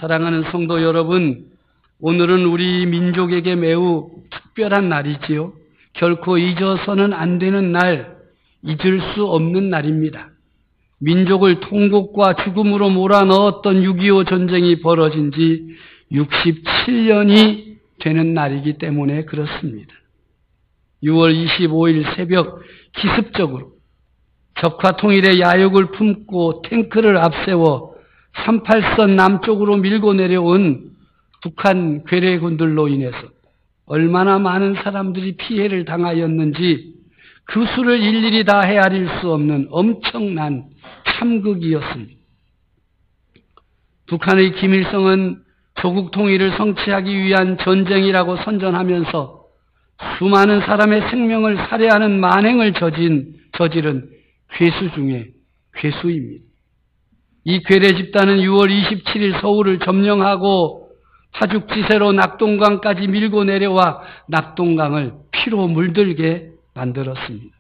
사랑하는 성도 여러분, 오늘은 우리 민족에게 매우 특별한 날이지요. 결코 잊어서는 안 되는 날, 잊을 수 없는 날입니다. 민족을 통곡과 죽음으로 몰아넣었던 6.25 전쟁이 벌어진 지 67년이 되는 날이기 때문에 그렇습니다. 6월 25일 새벽 기습적으로 적화 통일의 야욕을 품고 탱크를 앞세워 38선 남쪽으로 밀고 내려온 북한 괴뢰군들로 인해서 얼마나 많은 사람들이 피해를 당하였는지 그 수를 일일이 다 헤아릴 수 없는 엄청난 참극이었습니다. 북한의 김일성은 조국 통일을 성취하기 위한 전쟁이라고 선전하면서 수많은 사람의 생명을 살해하는 만행을 저지른 괴수 중에 괴수입니다. 이 괴뢰 집단은 6월 27일 서울을 점령하고 파죽지세로 낙동강까지 밀고 내려와 낙동강을 피로 물들게 만들었습니다.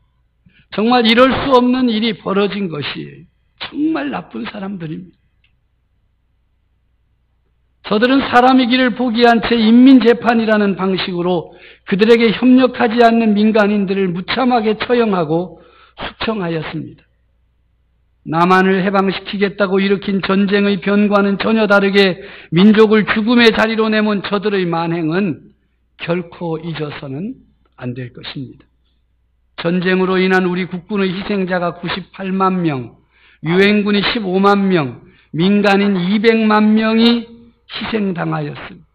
정말 이럴 수 없는 일이 벌어진 것이에요. 정말 나쁜 사람들입니다. 저들은 사람이기를 포기한 채 인민재판이라는 방식으로 그들에게 협력하지 않는 민간인들을 무참하게 처형하고 숙청하였습니다. 남한을 해방시키겠다고 일으킨 전쟁의 변과는 전혀 다르게 민족을 죽음의 자리로 내몬 저들의 만행은 결코 잊어서는 안 될 것입니다. 전쟁으로 인한 우리 국군의 희생자가 98만 명, 유엔군이 15만 명, 민간인 200만 명이 희생당하였습니다.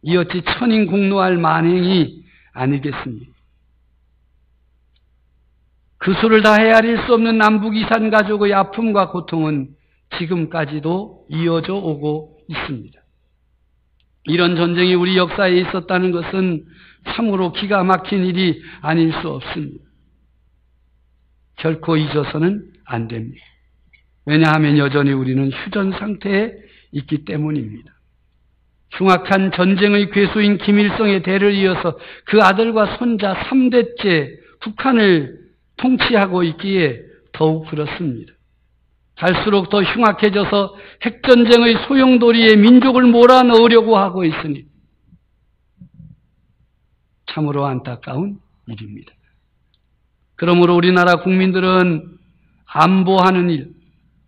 이 어찌 천인 공노할 만행이 아니겠습니까? 그 수를 다 헤아릴 수 없는 남북 이산 가족의 아픔과 고통은 지금까지도 이어져 오고 있습니다. 이런 전쟁이 우리 역사에 있었다는 것은 참으로 기가 막힌 일이 아닐 수 없습니다. 결코 잊어서는 안 됩니다. 왜냐하면 여전히 우리는 휴전 상태에 있기 때문입니다. 흉악한 전쟁의 괴수인 김일성의 대를 이어서 그 아들과 손자 3대째 북한을 통치하고 있기에 더욱 그렇습니다. 갈수록 더 흉악해져서 핵전쟁의 소용돌이에 민족을 몰아넣으려고 하고 있으니 참으로 안타까운 일입니다. 그러므로 우리나라 국민들은 안보하는 일,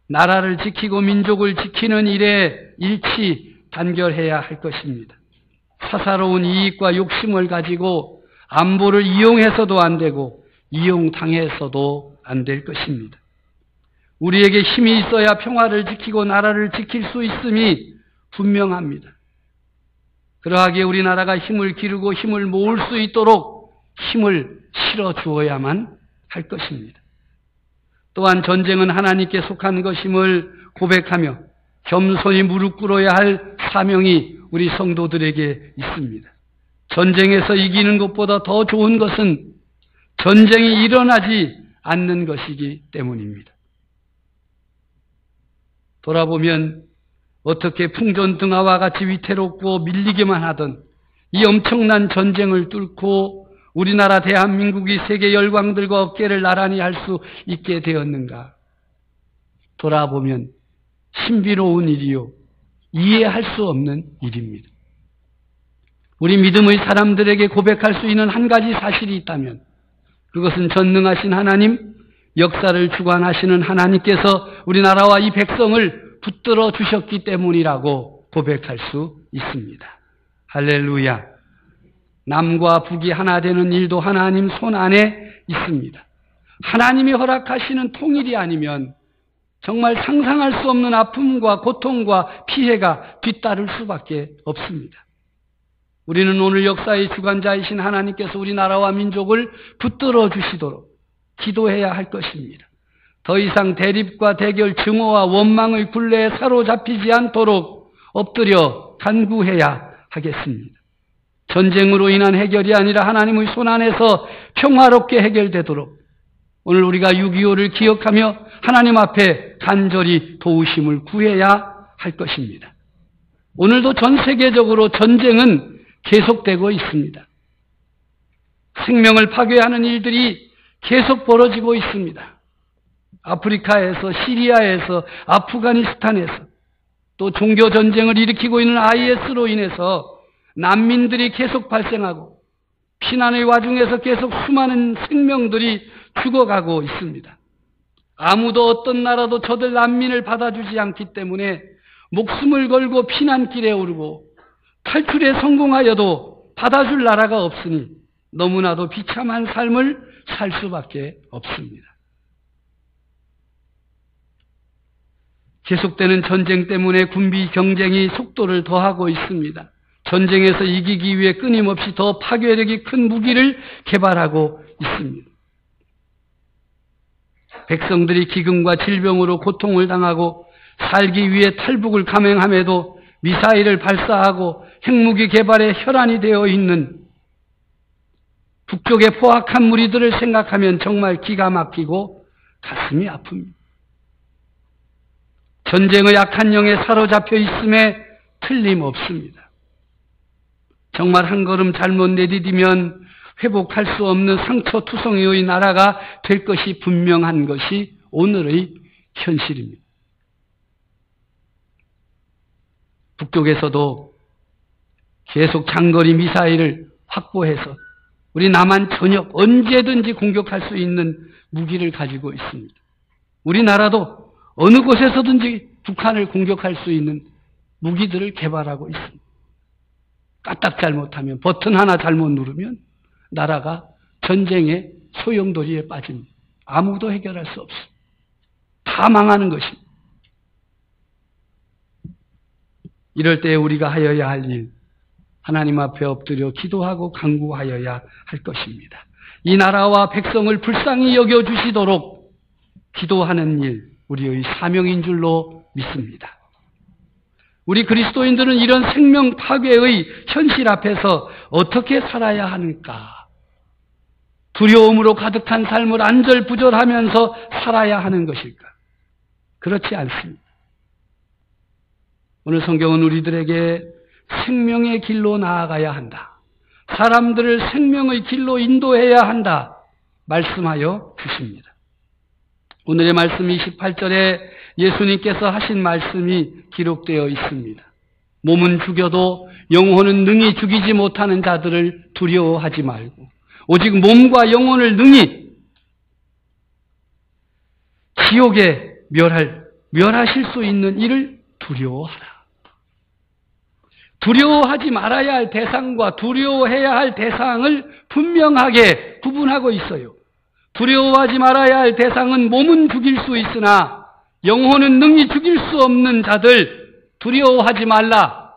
나라를 지키고 민족을 지키는 일에 일치 단결해야 할 것입니다. 사사로운 이익과 욕심을 가지고 안보를 이용해서도 안 되고 이용당해서도 안 될 것입니다. 우리에게 힘이 있어야 평화를 지키고 나라를 지킬 수 있음이 분명합니다. 그러하기에 우리나라가 힘을 기르고 힘을 모을 수 있도록 힘을 실어 주어야만 할 것입니다. 또한 전쟁은 하나님께 속한 것임을 고백하며 겸손히 무릎 꿇어야 할 사명이 우리 성도들에게 있습니다. 전쟁에서 이기는 것보다 더 좋은 것은 전쟁이 일어나지 않는 것이기 때문입니다. 돌아보면 어떻게 풍전등화와 같이 위태롭고 밀리기만 하던 이 엄청난 전쟁을 뚫고 우리나라 대한민국이 세계 열강들과 어깨를 나란히 할 수 있게 되었는가? 돌아보면 신비로운 일이요, 이해할 수 없는 일입니다. 우리 믿음의 사람들에게 고백할 수 있는 한 가지 사실이 있다면 그것은 전능하신 하나님, 역사를 주관하시는 하나님께서 우리나라와 이 백성을 붙들어 주셨기 때문이라고 고백할 수 있습니다. 할렐루야. 남과 북이 하나 되는 일도 하나님 손 안에 있습니다. 하나님이 허락하시는 통일이 아니면 정말 상상할 수 없는 아픔과 고통과 피해가 뒤따를 수밖에 없습니다. 우리는 오늘 역사의 주관자이신 하나님께서 우리나라와 민족을 붙들어 주시도록 기도해야 할 것입니다. 더 이상 대립과 대결, 증오와 원망의 굴레에 사로잡히지 않도록 엎드려 간구해야 하겠습니다. 전쟁으로 인한 해결이 아니라 하나님의 손 안에서 평화롭게 해결되도록 오늘 우리가 6.25를 기억하며 하나님 앞에 간절히 도우심을 구해야 할 것입니다. 오늘도 전 세계적으로 전쟁은 계속되고 있습니다. 생명을 파괴하는 일들이 계속 벌어지고 있습니다. 아프리카에서, 시리아에서, 아프가니스탄에서 또 종교 전쟁을 일으키고 있는 IS로 인해서 난민들이 계속 발생하고 피난의 와중에서 계속 수많은 생명들이 죽어가고 있습니다. 아무도 어떤 나라도 저들 난민을 받아주지 않기 때문에 목숨을 걸고 피난길에 오르고 탈출에 성공하여도 받아줄 나라가 없으니 너무나도 비참한 삶을 살 수밖에 없습니다. 계속되는 전쟁 때문에 군비 경쟁이 속도를 더하고 있습니다. 전쟁에서 이기기 위해 끊임없이 더 파괴력이 큰 무기를 개발하고 있습니다. 백성들이 기근과 질병으로 고통을 당하고 살기 위해 탈북을 감행함에도 미사일을 발사하고 핵무기 개발에 혈안이 되어 있는 북쪽의 포악한 무리들을 생각하면 정말 기가 막히고 가슴이 아픕니다. 전쟁의 악한 영에 사로잡혀 있음에 틀림없습니다. 정말 한 걸음 잘못 내디디면 회복할 수 없는 상처투성이의 나라가 될 것이 분명한 것이 오늘의 현실입니다. 북쪽에서도 계속 장거리 미사일을 확보해서 우리 남한 전역 언제든지 공격할 수 있는 무기를 가지고 있습니다. 우리나라도 어느 곳에서든지 북한을 공격할 수 있는 무기들을 개발하고 있습니다. 까딱 잘못하면, 버튼 하나 잘못 누르면 나라가 전쟁의 소용돌이에 빠집니다. 아무도 해결할 수 없습니다. 다 망하는 것입니다. 이럴 때 우리가 하여야 할 일, 하나님 앞에 엎드려 기도하고 간구하여야 할 것입니다. 이 나라와 백성을 불쌍히 여겨주시도록 기도하는 일, 우리의 사명인 줄로 믿습니다. 우리 그리스도인들은 이런 생명 파괴의 현실 앞에서 어떻게 살아야 하는가? 두려움으로 가득한 삶을 안절부절하면서 살아야 하는 것일까? 그렇지 않습니다. 오늘 성경은 우리들에게 생명의 길로 나아가야 한다. 사람들을 생명의 길로 인도해야 한다. 말씀하여 주십니다. 오늘의 말씀 28절에 예수님께서 하신 말씀이 기록되어 있습니다. 몸은 죽여도 영혼은 능히 죽이지 못하는 자들을 두려워하지 말고 오직 몸과 영혼을 능히 지옥에 멸하실 수 있는 이를 두려워하라. 두려워하지 말아야 할 대상과 두려워해야 할 대상을 분명하게 구분하고 있어요. 두려워하지 말아야 할 대상은 몸은 죽일 수 있으나 영혼은 능히 죽일 수 없는 자들 두려워하지 말라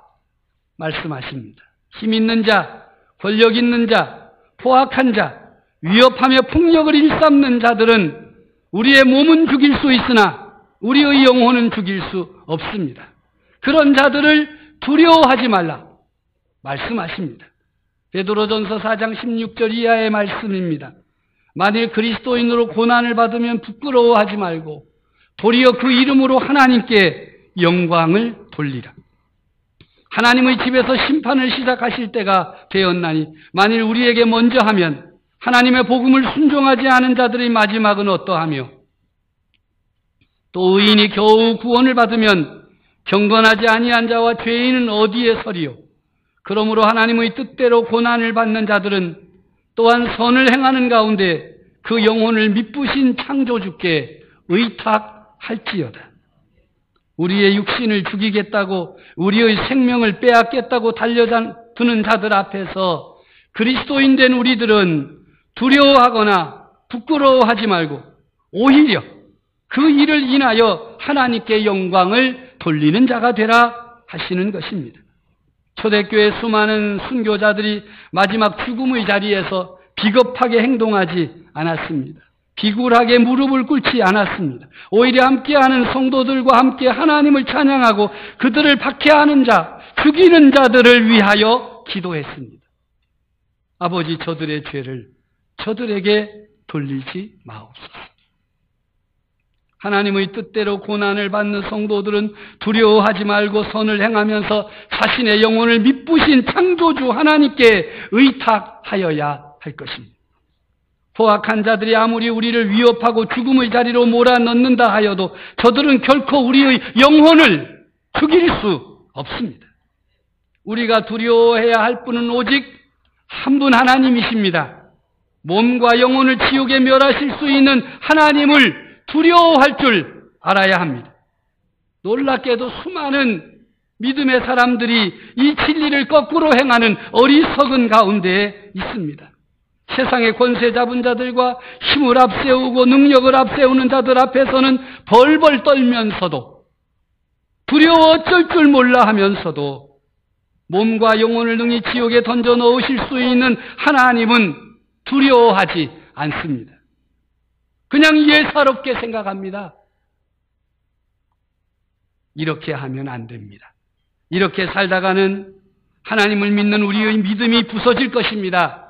말씀하십니다. 힘 있는 자, 권력 있는 자, 포악한 자, 위협하며 폭력을 일삼는 자들은 우리의 몸은 죽일 수 있으나 우리의 영혼은 죽일 수 없습니다. 그런 자들을 두려워하지 말라 말씀하십니다. 베드로전서 4장 16절 이하의 말씀입니다. 만일 그리스도인으로 고난을 받으면 부끄러워하지 말고 도리어 그 이름으로 하나님께 영광을 돌리라. 하나님의 집에서 심판을 시작하실 때가 되었나니 만일 우리에게 먼저 하면 하나님의 복음을 순종하지 않은 자들의 마지막은 어떠하며 또 의인이 겨우 구원을 받으면 경건하지 아니한 자와 죄인은 어디에 서리요. 그러므로 하나님의 뜻대로 고난을 받는 자들은 또한 선을 행하는 가운데 그 영혼을 미쁘신 창조주께 의탁할지어다. 우리의 육신을 죽이겠다고 우리의 생명을 빼앗겠다고 달려드는 자들 앞에서 그리스도인 된 우리들은 두려워하거나 부끄러워하지 말고 오히려 그 일을 인하여 하나님께 영광을 돌리는 자가 되라 하시는 것입니다. 초대교회 수많은 순교자들이 마지막 죽음의 자리에서 비겁하게 행동하지 않았습니다. 비굴하게 무릎을 꿇지 않았습니다. 오히려 함께하는 성도들과 함께 하나님을 찬양하고 그들을 박해하는 자, 죽이는 자들을 위하여 기도했습니다. 아버지, 저들의 죄를 저들에게 돌리지 마옵소서. 하나님의 뜻대로 고난을 받는 성도들은 두려워하지 말고 선을 행하면서 자신의 영혼을 미쁘신 창조주 하나님께 의탁하여야 할 것입니다. 포악한 자들이 아무리 우리를 위협하고 죽음의 자리로 몰아넣는다 하여도 저들은 결코 우리의 영혼을 죽일 수 없습니다. 우리가 두려워해야 할 분은 오직 한 분 하나님이십니다. 몸과 영혼을 지옥에 멸하실 수 있는 하나님을 두려워할 줄 알아야 합니다. 놀랍게도 수많은 믿음의 사람들이 이 진리를 거꾸로 행하는 어리석은 가운데에 있습니다. 세상의 권세 잡은 자들과 힘을 앞세우고 능력을 앞세우는 자들 앞에서는 벌벌 떨면서도 두려워 어쩔 줄 몰라 하면서도 몸과 영혼을 능히 지옥에 던져 넣으실 수 있는 하나님은 두려워하지 않습니다. 그냥 예사롭게 생각합니다. 이렇게 하면 안 됩니다. 이렇게 살다가는 하나님을 믿는 우리의 믿음이 부서질 것입니다.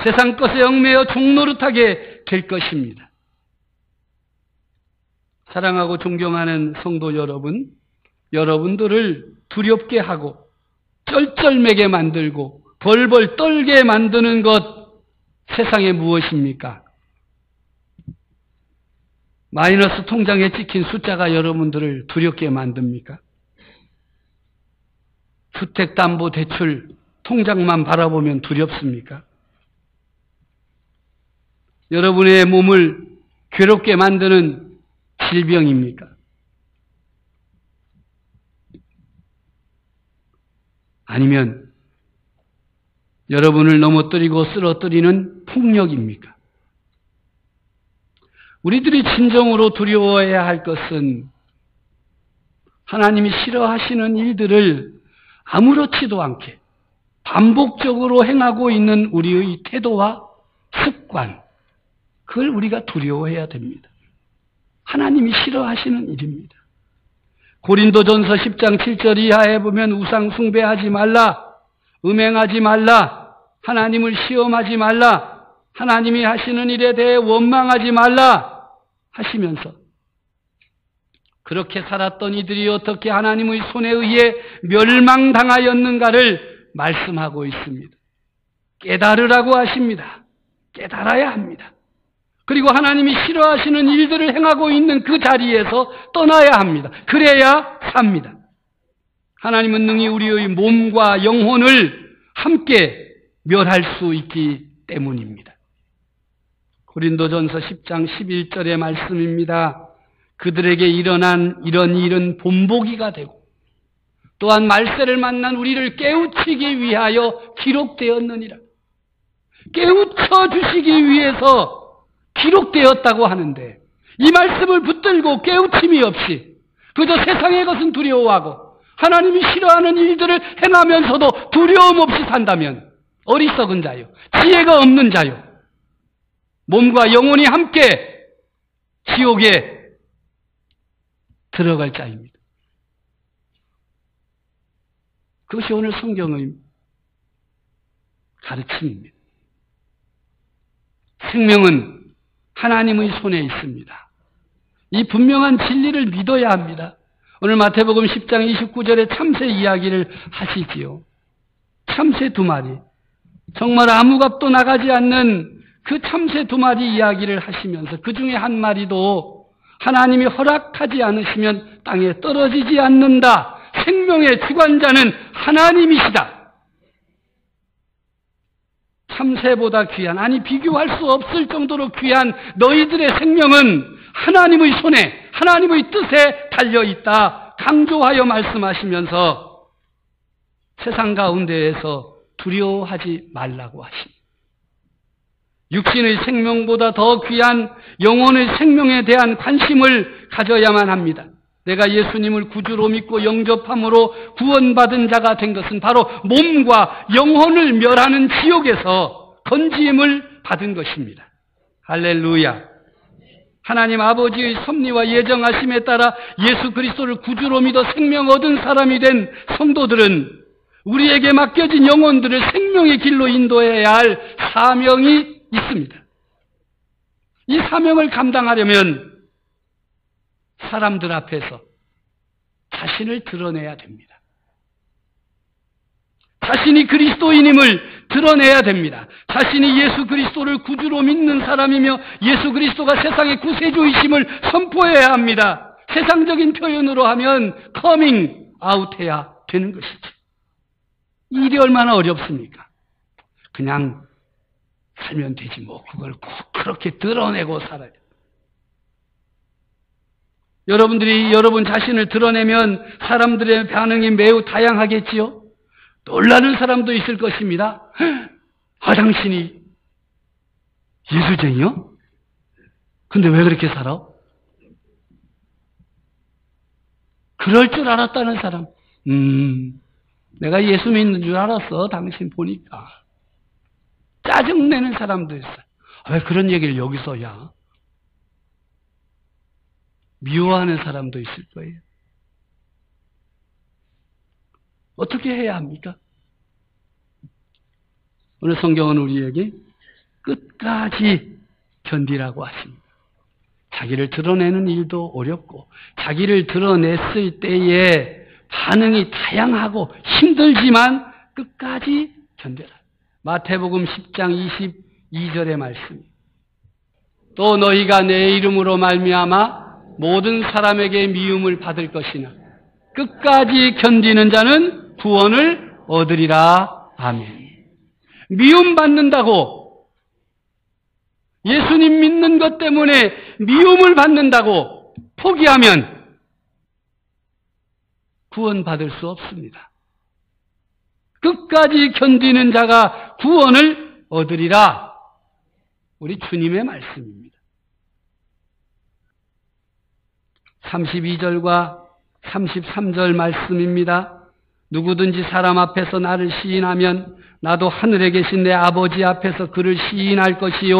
세상 것에 얽매여 종노릇하게 될 것입니다. 사랑하고 존경하는 성도 여러분, 여러분들을 두렵게 하고 쩔쩔매게 만들고 벌벌 떨게 만드는 것 세상에 무엇입니까? 마이너스 통장에 찍힌 숫자가 여러분들을 두렵게 만듭니까? 주택담보대출 통장만 바라보면 두렵습니까? 여러분의 몸을 괴롭게 만드는 질병입니까? 아니면 여러분을 넘어뜨리고 쓰러뜨리는 폭력입니까? 우리들이 진정으로 두려워해야 할 것은 하나님이 싫어하시는 일들을 아무렇지도 않게 반복적으로 행하고 있는 우리의 태도와 습관, 그걸 우리가 두려워해야 됩니다. 하나님이 싫어하시는 일입니다. 고린도전서 10장 7절 이하에 보면 우상 숭배하지 말라, 음행하지 말라, 하나님을 시험하지 말라, 하나님이 하시는 일에 대해 원망하지 말라 하시면서 그렇게 살았던 이들이 어떻게 하나님의 손에 의해 멸망당하였는가를 말씀하고 있습니다. 깨달으라고 하십니다. 깨달아야 합니다. 그리고 하나님이 싫어하시는 일들을 행하고 있는 그 자리에서 떠나야 합니다. 그래야 삽니다. 하나님은 능히 우리의 몸과 영혼을 함께 멸할 수 있기 때문입니다. 고린도전서 10장 11절의 말씀입니다. 그들에게 일어난 이런 일은 본보기가 되고 또한 말세를 만난 우리를 깨우치기 위하여 기록되었느니라. 깨우쳐 주시기 위해서 기록되었다고 하는데 이 말씀을 붙들고 깨우침이 없이 그저 세상의 것은 두려워하고 하나님이 싫어하는 일들을 행하면서도 두려움 없이 산다면 어리석은 자요, 지혜가 없는 자요, 몸과 영혼이 함께 지옥에 들어갈 자입니다. 그것이 오늘 성경의 가르침입니다. 생명은 하나님의 손에 있습니다. 이 분명한 진리를 믿어야 합니다. 오늘 마태복음 10장 29절에 참새 이야기를 하시지요. 참새 2마리. 정말 아무 값도 나가지 않는 그 참새 2마리 이야기를 하시면서 그 중에 한 마리도 하나님이 허락하지 않으시면 땅에 떨어지지 않는다. 생명의 주관자는 하나님이시다. 참새보다 귀한, 아니 비교할 수 없을 정도로 귀한 너희들의 생명은 하나님의 손에, 하나님의 뜻에 달려있다. 강조하여 말씀하시면서 세상 가운데에서 두려워하지 말라고 하십니다. 육신의 생명보다 더 귀한 영혼의 생명에 대한 관심을 가져야만 합니다. 내가 예수님을 구주로 믿고 영접함으로 구원받은 자가 된 것은 바로 몸과 영혼을 멸하는 지옥에서 건지임을 받은 것입니다. 할렐루야. 하나님 아버지의 섭리와 예정하심에 따라 예수 그리스도를 구주로 믿어 생명 얻은 사람이 된 성도들은 우리에게 맡겨진 영혼들을 생명의 길로 인도해야 할 사명이 있습니다. 이 사명을 감당하려면 사람들 앞에서 자신을 드러내야 됩니다. 자신이 그리스도인임을 드러내야 됩니다. 자신이 예수 그리스도를 구주로 믿는 사람이며 예수 그리스도가 세상의 구세주이심을 선포해야 합니다. 세상적인 표현으로 하면 커밍 아웃해야 되는 것이죠. 일이 얼마나 어렵습니까? 그냥 살면 되지 뭐 그걸 꼭 그렇게 드러내고 살아요. 여러분들이 여러분 자신을 드러내면 사람들의 반응이 매우 다양하겠지요. 놀라는 사람도 있을 것입니다. 당신이 예수쟁이요? 근데 왜 그렇게 살아? 그럴 줄 알았다는 사람. 내가 예수 믿는 줄 알았어. 당신 보니까. 짜증내는 사람도 있어요. 왜 그런 얘기를 여기서야? 미워하는 사람도 있을 거예요. 어떻게 해야 합니까? 오늘 성경은 우리에게 끝까지 견디라고 하십니다. 자기를 드러내는 일도 어렵고 자기를 드러냈을 때에 반응이 다양하고 힘들지만 끝까지 견뎌라. 마태복음 10장 22절의 말씀. 또 너희가 내 이름으로 말미암아 모든 사람에게 미움을 받을 것이나 끝까지 견디는 자는 구원을 얻으리라. 아멘. 미움 받는다고, 예수님 믿는 것 때문에 미움을 받는다고 포기하면 구원받을 수 없습니다. 끝까지 견디는 자가 구원을 얻으리라. 우리 주님의 말씀입니다. 32절과 33절 말씀입니다. 누구든지 사람 앞에서 나를 시인하면 나도 하늘에 계신 내 아버지 앞에서 그를 시인할 것이요.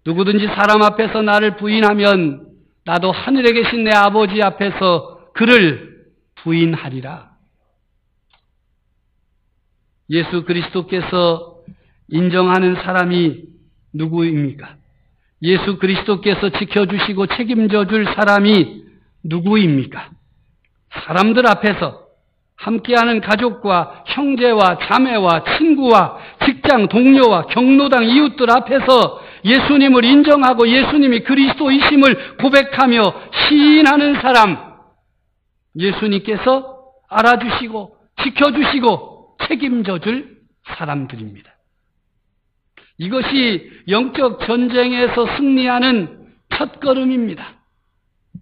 누구든지 사람 앞에서 나를 부인하면 나도 하늘에 계신 내 아버지 앞에서 그를 부인하리라. 예수 그리스도께서 인정하는 사람이 누구입니까? 예수 그리스도께서 지켜주시고 책임져 줄 사람이 누구입니까? 사람들 앞에서 함께하는 가족과 형제와 자매와 친구와 직장 동료와 경로당 이웃들 앞에서 예수님을 인정하고 예수님이 그리스도이심을 고백하며 시인하는 사람, 예수님께서 알아주시고 지켜주시고 책임져 줄 사람들입니다. 이것이 영적 전쟁에서 승리하는 첫걸음입니다.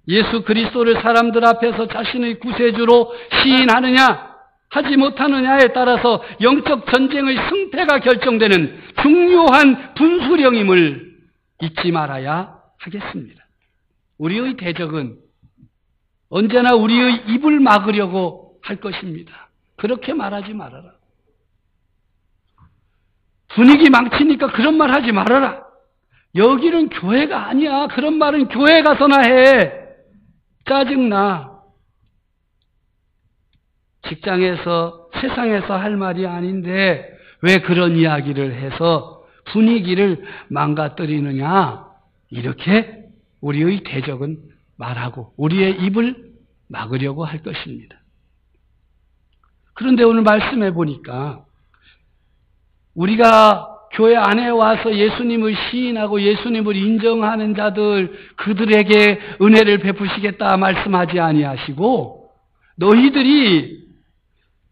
예수 그리스도를 사람들 앞에서 자신의 구세주로 시인하느냐 하지 못하느냐에 따라서 영적 전쟁의 승패가 결정되는 중요한 분수령임을 잊지 말아야 하겠습니다. 우리의 대적은 언제나 우리의 입을 막으려고 할 것입니다. 그렇게 말하지 말아라. 분위기 망치니까 그런 말 하지 말아라. 여기는 교회가 아니야. 그런 말은 교회 가서나 해. 짜증나. 직장에서, 세상에서 할 말이 아닌데 왜 그런 이야기를 해서 분위기를 망가뜨리느냐. 이렇게 우리의 대적은 말하고 우리의 입을 막으려고 할 것입니다. 그런데 오늘 말씀해 보니까 우리가 교회 안에 와서 예수님을 시인하고 예수님을 인정하는 자들, 그들에게 은혜를 베푸시겠다 말씀하지 아니하시고 너희들이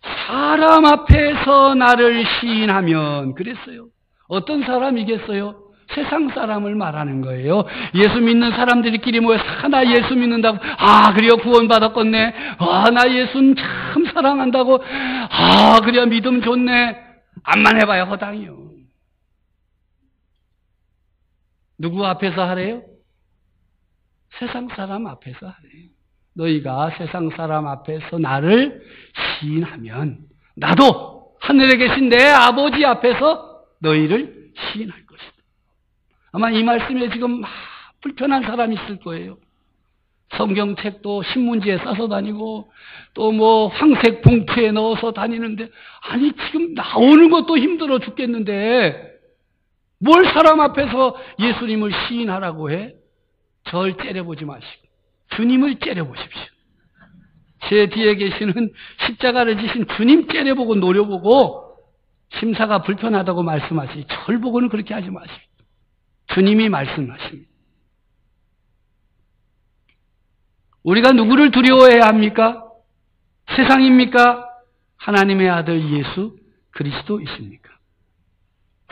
사람 앞에서 나를 시인하면 그랬어요. 어떤 사람이겠어요? 세상 사람을 말하는 거예요. 예수 믿는 사람들끼리 모여서 나 예수 믿는다고, 그래요 구원받았겠네. 나 예수 참 사랑한다고. 그래요 믿음 좋네. 암만 해봐야 허당이요. 누구 앞에서 하래요? 세상 사람 앞에서 하래요. 너희가 세상 사람 앞에서 나를 시인하면 나도 하늘에 계신 내 아버지 앞에서 너희를 시인할 것이다. 아마 이 말씀에 지금 불편한 사람이 있을 거예요. 성경책도 신문지에 싸서 다니고 또 뭐 황색 봉투에 넣어서 다니는데 아니 지금 나오는 것도 힘들어 죽겠는데 뭘 사람 앞에서 예수님을 시인하라고 해? 절 째려보지 마시고 주님을 째려보십시오. 제 뒤에 계시는 십자가를 지신 주님 째려보고 노려보고 심사가 불편하다고 말씀하시지 절 보고는 그렇게 하지 마시고 주님이 말씀하십니다. 우리가 누구를 두려워해야 합니까? 세상입니까? 하나님의 아들 예수 그리스도이십니까?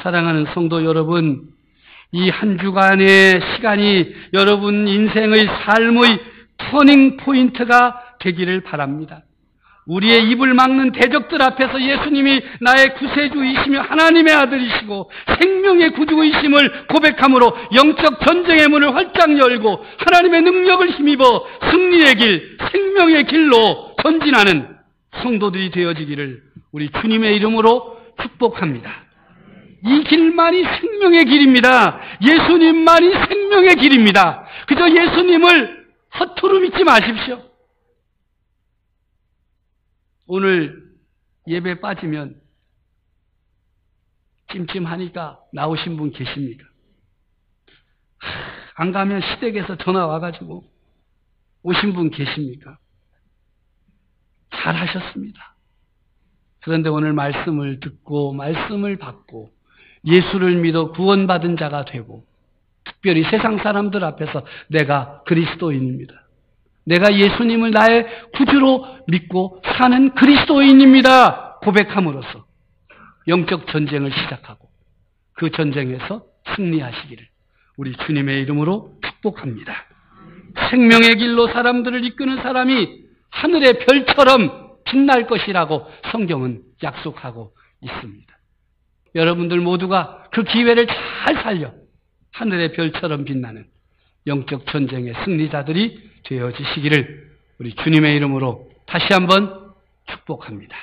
사랑하는 성도 여러분, 이 한 주간의 시간이 여러분 인생의 삶의 터닝 포인트가 되기를 바랍니다. 우리의 입을 막는 대적들 앞에서 예수님이 나의 구세주이시며 하나님의 아들이시고 생명의 구주이심을 고백함으로 영적 전쟁의 문을 활짝 열고 하나님의 능력을 힘입어 승리의 길, 생명의 길로 전진하는 성도들이 되어지기를 우리 주님의 이름으로 축복합니다. 이 길만이 생명의 길입니다. 예수님만이 생명의 길입니다. 그저 예수님을 허투루 믿지 마십시오. 오늘 예배 빠지면 찜찜하니까 나오신 분 계십니까? 안 가면 시댁에서 전화 와가지고 오신 분 계십니까? 잘하셨습니다. 그런데 오늘 말씀을 듣고 말씀을 받고 예수를 믿어 구원받은 자가 되고 특별히 세상 사람들 앞에서 내가 그리스도인입니다. 내가 예수님을 나의 구주로 믿고 사는 그리스도인입니다. 고백함으로써 영적 전쟁을 시작하고 그 전쟁에서 승리하시기를 우리 주님의 이름으로 축복합니다. 생명의 길로 사람들을 이끄는 사람이 하늘의 별처럼 빛날 것이라고 성경은 약속하고 있습니다. 여러분들 모두가 그 기회를 잘 살려 하늘의 별처럼 빛나는 영적 전쟁의 승리자들이 되어지시기를 우리 주님의 이름으로 다시 한번 축복합니다.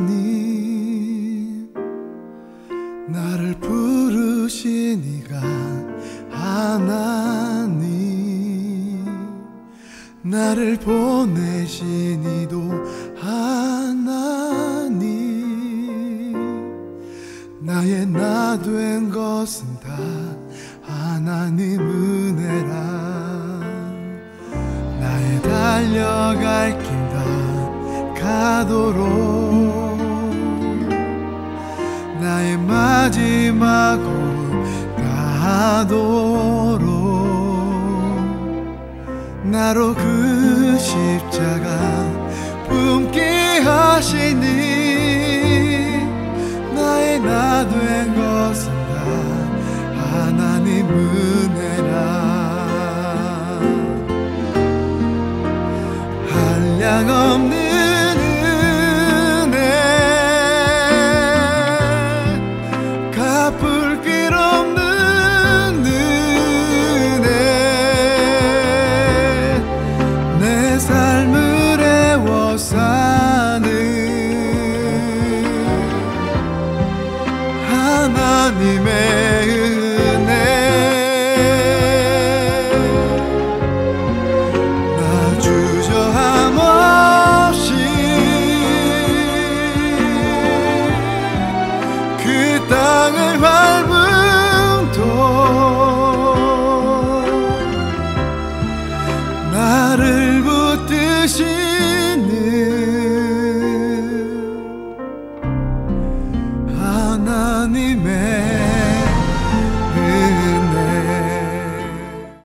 하나님 나를 부르시니가 하나님 나를 보내시니도 하나님 나의 나 된 것은 다 하나님 은혜라 나의 달려갈 길 다 가도록 나의 마지막으로 가도록 나로 그 십자가 품게 하시니 나의 나 된 것은 다 하나님